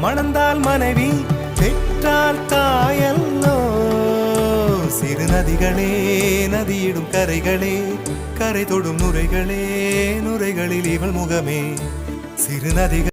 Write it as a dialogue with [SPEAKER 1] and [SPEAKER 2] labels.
[SPEAKER 1] மணந்தால் மனைவி பெற்றால் தாயல்லோ சிறு நதிகளே நதியிடும் கரைகளே கரை தொடும் நுரைகளே நுரைகளில் இவள் முகமே சிறு நதிகள்